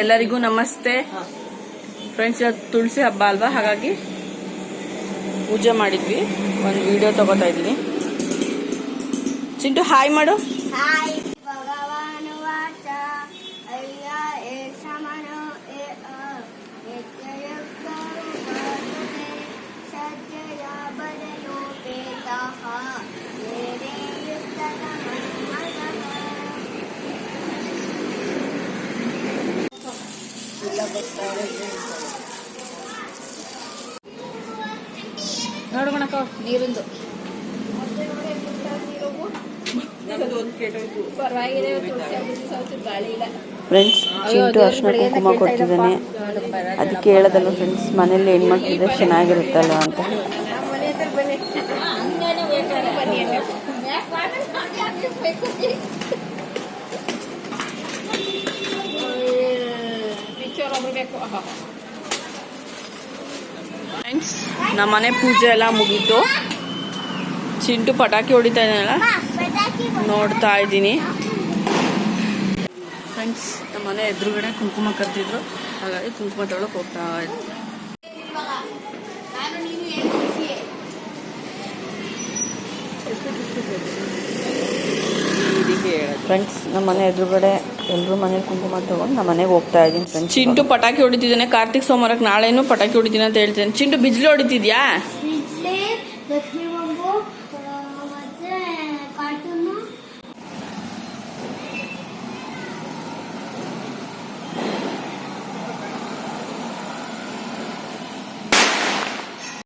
ಎಲ್ಲರಿಗೂ ನಮಸ್ತೆ ಫ್ರೆಂಡ್ಸ್. ಇವತ್ತು ತುಳಸಿ ಹಬ್ಬ ಅಲ್ವಾ, ಹಾಗಾಗಿ ಪೂಜೆ ಮಾಡಿದ್ವಿ. ಒಂದು ವಿಡಿಯೋ ತಗೋತಾ ಇದ್ದೀನಿ. ಚಿಂಟು ಹಾಯ್ ಮಾಡು. ನೋಡ್ಕೊಳಕ ನೀರಿಂದು ಫ್ರೆಂಡ್ಸ್. ಚಿಂಟು ಅರ್ಶಿನ ಕುಂಕುಮ ಕೊಡ್ತಿದ್ದಾನೆ. ಅದಕ್ಕೆ ಹೇಳೋದಲ್ವ ಫ್ರೆಂಡ್ಸ್, ಮನೇಲಿ ಹೆಣ್ಮಕ್ಳಿದ್ರೆ ಚೆನ್ನಾಗಿರುತ್ತಲ್ಲ ಅಂತ. ಫ್ರೆಂಡ್ಸ್, ನಮ್ಮನೆ ಪೂಜೆ ಎಲ್ಲ ಮುಗೀತು. ಚಿಂಟು ಪಟಾಕಿ ಹೊಡಿತಾ ಇದ್ದಾನಲ್ಲ, ನೋಡ್ತಾ ಇದ್ದೀನಿ. ಫ್ರೆಂಡ್ಸ್, ನಮ್ಮನೆ ಎದುರುಗಡೆ ಕುಂಕುಮ ಕರ್ತಿದ್ರು, ಹಾಗಾಗಿ ಕುಂಕುಮ ತೊಗೊಳಕ್ಕೆ ಹೋಗ್ತಾ ಇದ್ದೆ. ಫ್ರೆಂಡ್ಸ್, ನಮ್ಮ ಮನೆ ಎದುರುಗಡೆ ಎಲ್ಲರೂ ಮನೇಲಿ ಕುಂಕುಮ ತಗೊಂಡು ನಮ್ಮ ಮನೆಗೆ ಹೋಗ್ತಾ ಇದ್ದೀನಿ. ಫ್ರೆಂಡ್ಸ್, ಚಿಂಟು ಪಟಾಕಿ ಹೊಡಿತಿದ್ದಾನೆ. ಕಾರ್ತಿಕ್ ಸೋಮವಾರಕ್ಕೆ ನಾಳೆನೂ ಪಟಾಕಿ ಹೊಡಿತೀನಿ ಅಂತ ಹೇಳ್ತೇನೆ. ಚಿಂಟು ಬಿಜ್ಲಿ ಹೊಡಿತಿದ್ಯಾ?